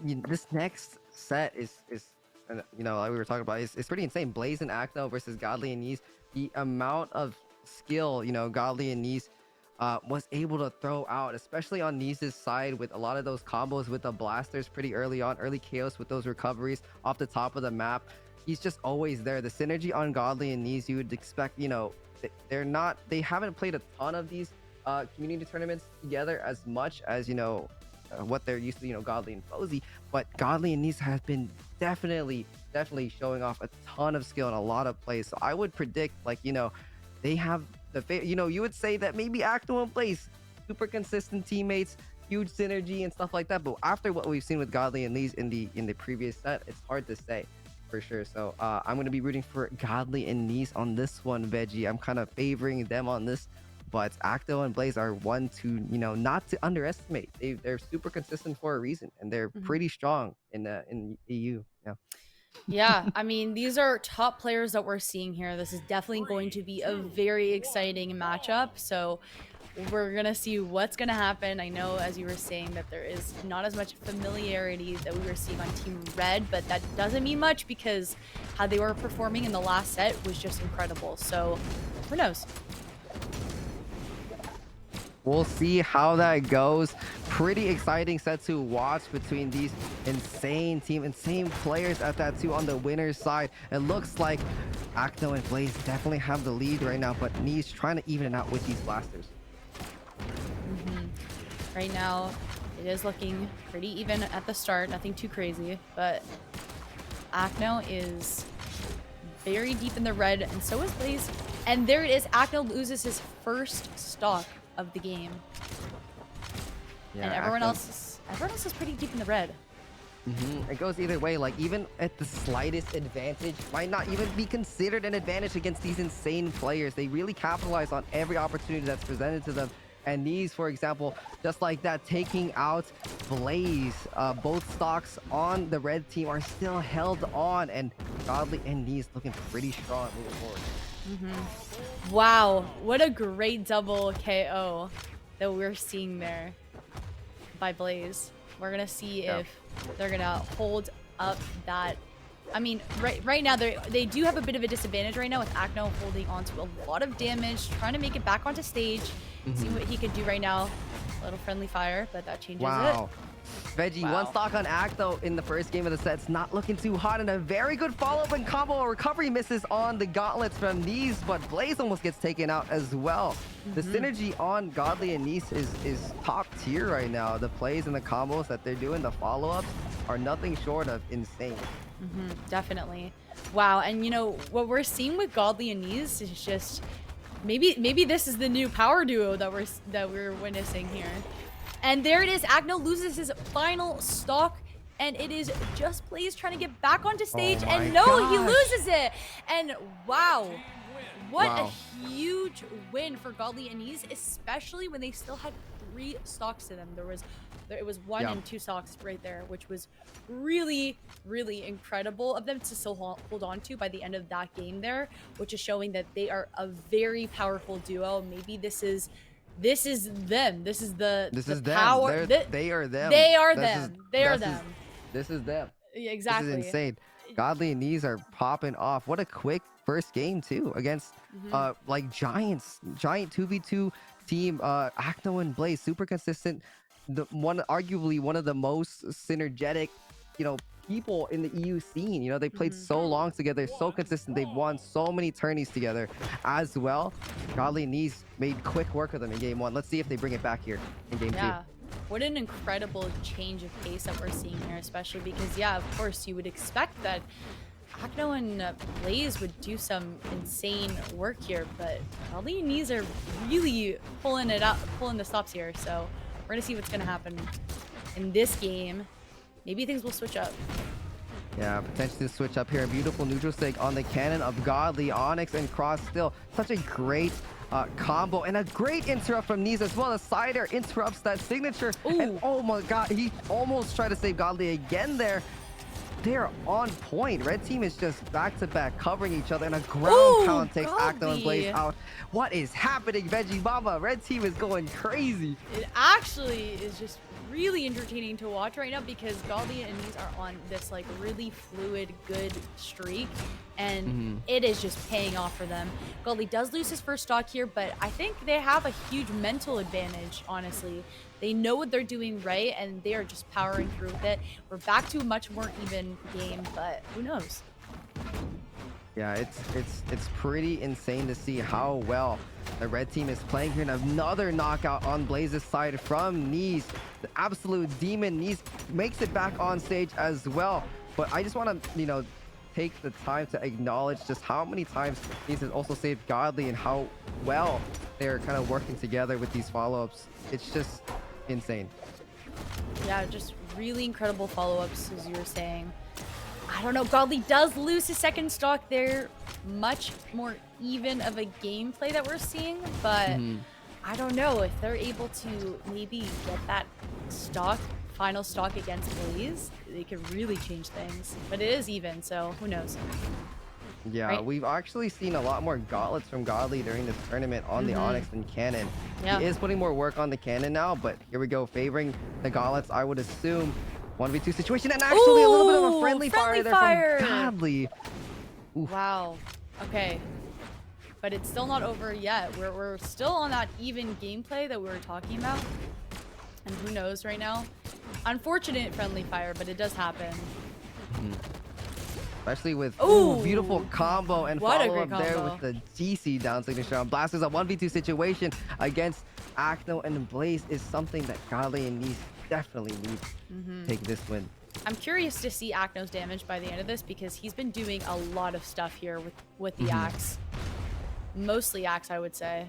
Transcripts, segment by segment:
This next set is like we were talking about, is pretty insane. Blaze and Acno versus Godly and Neeze. The amount of skill, Godly and Neeze was able to throw out, especially on Neeze's side, with a lot of those combos with the blasters pretty early on, early chaos with those recoveries off the top of the map. He's just always there. The synergy on Godly and Neeze, you would expect, they haven't played a ton of these community tournaments together as much as what they're used to, Godly and Fozy. But Godly and Neeze have been definitely showing off a ton of skill and a lot of plays. So I would predict, they have you would say that maybe Acno and Blaze, super consistent teammates, huge synergy and stuff like that. But after what we've seen with Godly and Neeze in the previous set, it's hard to say for sure. So I'm gonna be rooting for Godly and Neeze on this one, Veggie. I'm kind of favoring them on this. But Acto and Blaze are one to, not to underestimate. They're super consistent for a reason, and they're pretty strong in EU. Yeah. Yeah, I mean, these are top players that we're seeing here. This is definitely going to be a very exciting matchup. So we're going to see what's going to happen. I know, as you were saying, that there is not as much familiarity that we were seeing on Team Red, but that doesn't mean much because how they were performing in the last set was just incredible. So who knows? We'll see how that goes. Pretty exciting set to watch between these insane players at that too on the winner's side. It looks like Acno and Blaze definitely have the lead right now, but Neeze trying to even it out with these blasters. Right now, it is looking pretty even at the start. Nothing too crazy, but Acno is very deep in the red, and so is Blaze. And there it is. Acno loses his first stock of the game. Yeah, and everyone else is pretty deep in the red. It goes either way. Like, even at the slightest advantage might not even be considered an advantage against these insane players. They really capitalize on every opportunity that's presented to them. And Neeze, for example, just like that, taking out Blaze. Both stocks on the red team are still held on, and Godly and Neeze looking pretty strong moving forward. Wow, what a great double KO that we're seeing there by Blaze. We're gonna see if they're gonna hold up that. I mean, right now they do have a bit of a disadvantage right now with Acno holding on to a lot of damage, trying to make it back onto stage. See what he could do right now. A little friendly fire, but that changes it. Veggie, one stock on Acto in the first game of the set. It's not looking too hot, and a very good follow-up and combo recovery misses on the gauntlets from Neeze, but Blaze almost gets taken out as well. The synergy on Godly and Neeze is top tier right now. The plays and the combos that they're doing, the follow-ups, are nothing short of insane. Definitely. Wow, and what we're seeing with Godly and Neeze is just maybe this is the new power duo that we're witnessing here. And there it is. Acno loses his final stock, and it is just Blaze trying to get back onto stage, and no, he loses it. And wow, what a huge win for Godly and Neeze, especially when they still had 3 stocks to them. It was 1 and 2 stocks right there, which was really incredible of them to still hold on to by the end of that game there, which is showing that they are a very powerful duo. Maybe this is them. This is the power. They are them. They are them. They are them. This is them. Exactly. This is insane. Godly and Neeze are popping off. What a quick first game too against like giant 2v2 team. Acno and Blaze, super consistent. Arguably one of the most synergetic, people in the EU scene. They played so long together, so consistent. They've won so many tourneys together as well. Godly and Neeze made quick work of them in game 1. Let's see if they bring it back here in game 2. What an incredible change of pace that we're seeing here, especially because, of course, you would expect that Acno and Blaze would do some insane work here, but Godly and Neeze are really pulling the stops here. So we're going to see what's going to happen in this game. Maybe things will switch up. Yeah, potentially switch up here. A beautiful neutral stick on the cannon of Godly. Onyx and Cross still such a great combo, and a great interrupt from Neeze as well. The Cider interrupts that signature. Ooh. And oh my god, he almost tried to save Godly again there. They're on point. Red team is just back-to-back covering each other, and a ground pound takes Acno and Blaze out. What is happening, Veggie Mama? Red team is going crazy. It actually is just really entertaining to watch right now because Godly and Neeze are on this like really fluid, good streak, and it is just paying off for them. Godly does lose his first stock here, but I think they have a huge mental advantage, honestly. They know what they're doing right, and they are just powering through with it. We're back to a much more even game, but who knows? Yeah, it's pretty insane to see how well the red team is playing here. And another knockout on Blaze's side from Neeze. The absolute demon Neeze makes it back on stage as well. But I just want to, you know, take the time to acknowledge just how many times Neeze has also saved Godly and how well they're kind of working together with these follow-ups. It's just insane. Yeah, just really incredible follow-ups, as you were saying. I don't know, Godly does lose his second stock there. Much more even of a gameplay that we're seeing, but I don't know if they're able to maybe get that stock, final stock against Blaze. They could really change things, but it is even, so who knows? Yeah, Right? we've actually seen a lot more gauntlets from Godly during this tournament on the Onyx and Cannon. Yeah. He is putting more work on the Cannon now, but here we go, favoring the gauntlets, I would assume. 1v2 situation, and actually a little bit of a friendly fire there from Godly. Oof. Wow. Okay. But it's still not over yet. We're still on that even gameplay that we were talking about. And who knows right now? Unfortunate friendly fire, but it does happen. Especially with Ooh, beautiful combo and what a follow great up there combo. with the GC down signature on Blasters. A 1v2 situation against Acno and Blaze is something that Godly and Neeze definitely need to take this win. I'm curious to see Acno's damage by the end of this because he's been doing a lot of stuff here with the axe. Mostly axe, I would say.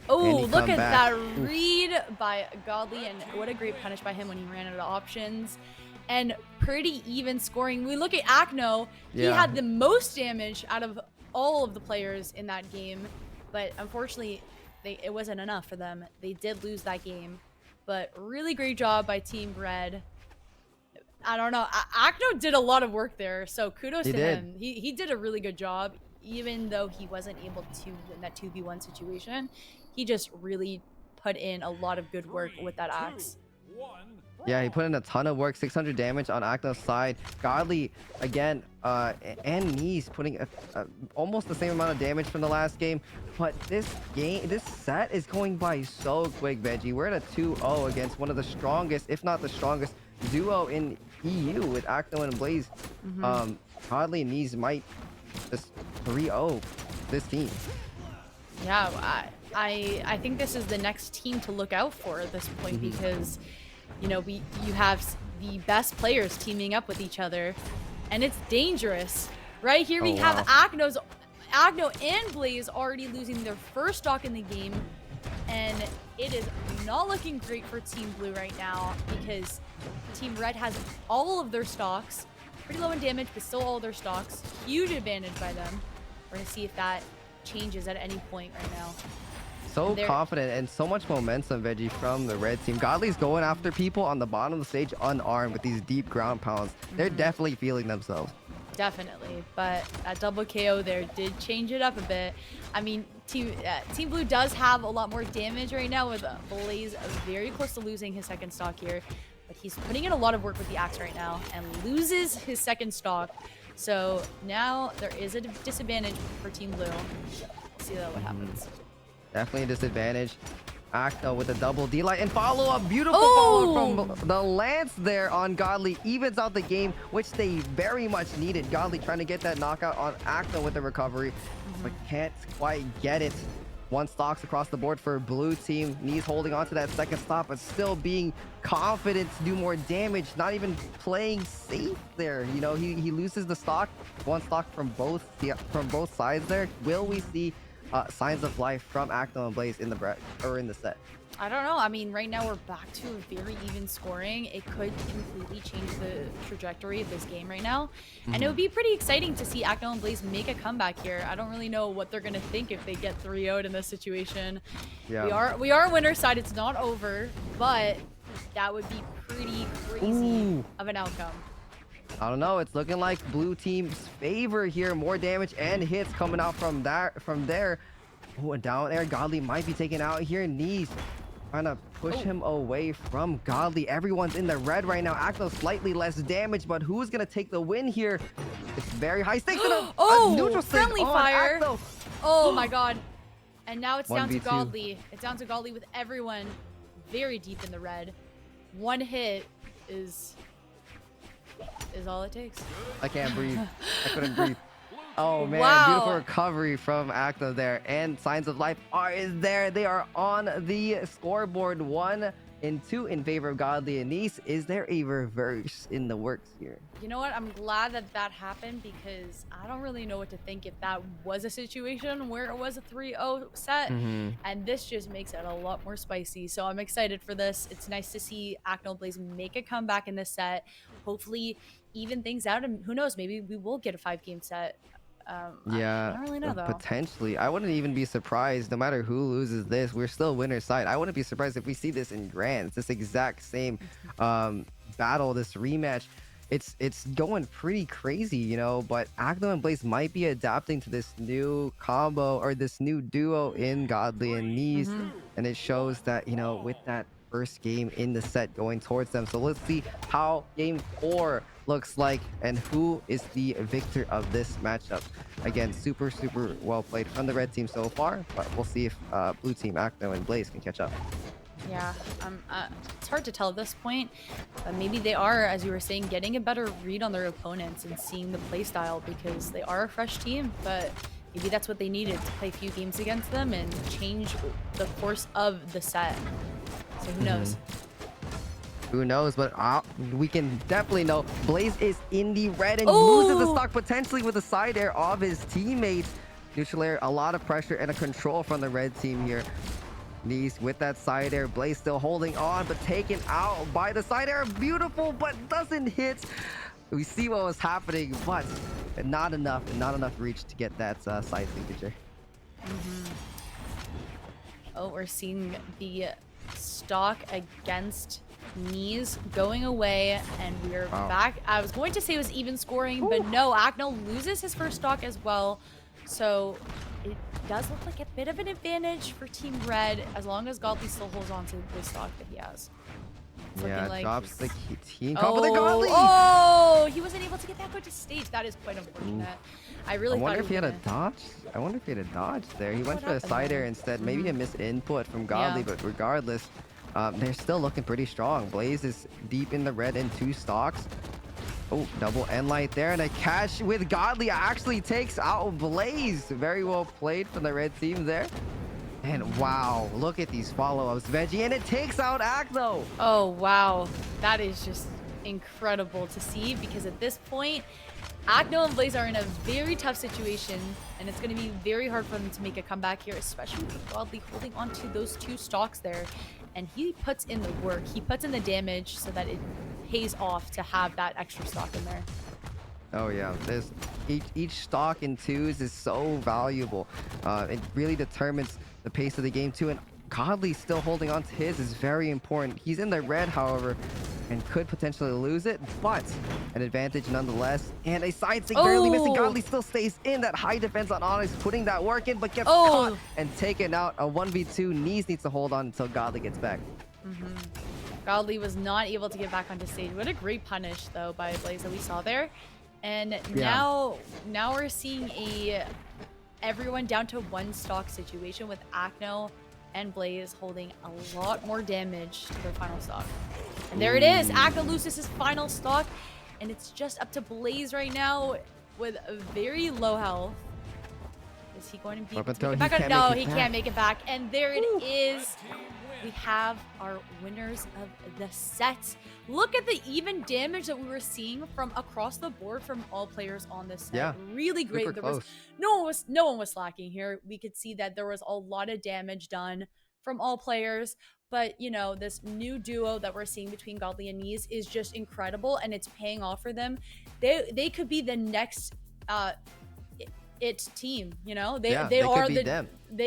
Oh, look at that read by Godly, and what a great punish by him when he ran out of options. And pretty even scoring. We look at Acno, he had the most damage out of all of the players in that game, but unfortunately, it wasn't enough for them. They did lose that game, but really great job by Team Red. I don't know. Acno did a lot of work there, so kudos to him. He did a really good job, even though he wasn't able to win that 2v1 situation. He just really put in a lot of good work with that axe. Yeah, he put in a ton of work, 600 damage on Acno's side. Godly, again, and Neeze putting almost the same amount of damage from the last game. But this set is going by so quick, Veggie. We're at a 2-0 against one of the strongest, if not the strongest, duo in EU with Acno and Blaze. Godly and Neeze might just 3-0 this team. Yeah, I think this is the next team to look out for at this point because, you know, you have the best players teaming up with each other, and it's dangerous. Right here we have Acno and Blaze already losing their first stock in the game, and it is not looking great for Team Blue right now because Team Red has all of their stocks, pretty low in damage, but still all their stocks. Huge advantage by them. We're gonna see if that changes at any point right now. So confident and so much momentum, Veggie, from the red team. Godly's going after people on the bottom of the stage unarmed with these deep ground pounds. They're definitely feeling themselves. Definitely, but that double KO there did change it up a bit. I mean, Team Blue does have a lot more damage right now with Blaze very close to losing his second stock here, but he's putting in a lot of work with the axe right now and loses his second stock. So now there is a disadvantage for Team Blue. Let's see what happens. Definitely a disadvantage. Acno with a double D-light and follow-up. Beautiful follow from the Lance there on Godly. Evens out the game, which they very much needed. Godly trying to get that knockout on Acno with the recovery, but can't quite get it. One stocks across the board for blue team. Neeze holding on to that second stop, but still being confident to do more damage. Not even playing safe there. You know, he loses the stock. One stock from both sides there. Will we see signs of life from Acno and Blaze in the set? I don't know. I mean, right now we're back to a very even scoring. It could completely change the trajectory of this game right now. And it would be pretty exciting to see Acno and Blaze make a comeback here. I don't really know what they're going to think if they get 3-0'd in this situation. Yeah. We are winner's side. It's not over, but that would be pretty crazy of an outcome. I don't know. It's looking like blue team's favor here. More damage and hits coming out from there. Oh, and down there, Godly might be taken out here. Neeze trying to push Oh. him away from Godly. Everyone's in the red right now. Acno slightly less damage, but who's going to take the win here? It's very high stakes and a Oh, neutral stage friendly on fire. Acno. Oh my god. And now it's down to 1v2. Godly. It's down to Godly with everyone very deep in the red. One hit is all it takes. I can't breathe. I couldn't breathe. Oh man, Wow. beautiful recovery from Acno there. And Signs of Life is there. They are on the scoreboard. 1 and 2 in favor of Godly and Neeze. Is there a reverse in the works here? You know what? I'm glad that that happened because I don't really know what to think if that was a situation where it was a 3-0 set. And this just makes it a lot more spicy. So I'm excited for this. It's nice to see Acno Blaze make a comeback in this set. Hopefully even things out, and who knows, maybe we will get a 5-game set. Yeah, I don't really know though. potentially. I wouldn't even be surprised. No matter who loses this, we're still winner's side. I wouldn't be surprised if we see this in grands, this exact same battle, this rematch. It's going pretty crazy, you know, but Acno and Blaze might be adapting to this new combo or this new duo in Godly and Neeze, and it shows that, you know, with that first game in the set going towards them. So let's see how game 4 looks like and who is the victor of this matchup. Again, super well played from the red team so far, but we'll see if blue team Acno and Blaze can catch up. Yeah, it's hard to tell at this point, but maybe they are, as you were saying, getting a better read on their opponents and seeing the play style because they are a fresh team, but maybe that's what they needed to play a few games against them and change the course of the set. So who knows? Who knows, but we can definitely know Blaze is in the red and loses the stock potentially with a side air of his teammates. Neutral air, a lot of pressure and a control from the red team here. Neeze with that side air. Blaze still holding on, but taken out by the side air. Beautiful, but doesn't hit. We see what was happening, but not enough reach to get that side signature. Oh, we're seeing the stock against Neeze going away, and we're back. I was going to say it was even scoring, but no, Acno loses his first stock as well. So it does look like a bit of an advantage for Team Red as long as Godly still holds on to the stock that he has. It's Yeah, like drops the team combo. Oh, he wasn't able to get that good to stage. That is quite unfortunate. I really thought wonder if he had a dodge. I wonder if he had a dodge there. He went for a side air instead. Maybe a missed input from Godly, but regardless, they're still looking pretty strong. Blaze is deep in the red in 2 stocks. Oh, double end light there, and a catch with Godly actually takes out Blaze. Very well played from the red team there. And wow, look at these follow-ups, Veggie, and it takes out Acno. Oh, wow. That is just incredible to see because at this point, Acno and Blaze are in a very tough situation, and it's going to be very hard for them to make a comeback here, especially with Godly holding on to those 2 stocks there. And he puts in the work. He puts in the damage so that it pays off to have that extra stock in there. Oh yeah, there's each stock in 2s is so valuable. It really determines the pace of the game too, and Godly still holding on to his is very important. He's in the red, however, and could potentially lose it, but an advantage nonetheless. And a side stick barely missing. Godly still stays in that high defense on Onyx, putting that work in, but gets caught and taken out. A 1v2. Neeze needs to hold on until Godly gets back. Godly was not able to get back onto stage. What a great punish, though, by Blaze that we saw there. And now we're seeing everyone down to 1 stock situation with Acno and Blaze holding a lot more damage to their final stock. And there it is. Acno loses his final stock, and it's just up to Blaze right now with a very low health. Is he going to be able to make it back? No, he can't make it back. And there it is. We have our winners of the set. Look at the even damage that we were seeing from across the board from all players on this set. Yeah, really great. super close. No one was slacking here. We could see that there was a lot of damage done from all players. But, you know, this new duo that we're seeing between Godly and Neeze is just incredible, and it's paying off for them. They could be the next it team, you know? They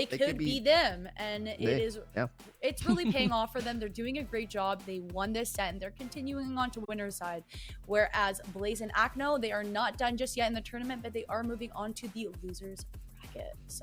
could be them, and it's really paying off for them. They're doing a great job. They won this set, and they're continuing on to winner's side. Whereas Blaze and Acno, they are not done just yet in the tournament, but they are moving on to the losers bracket. So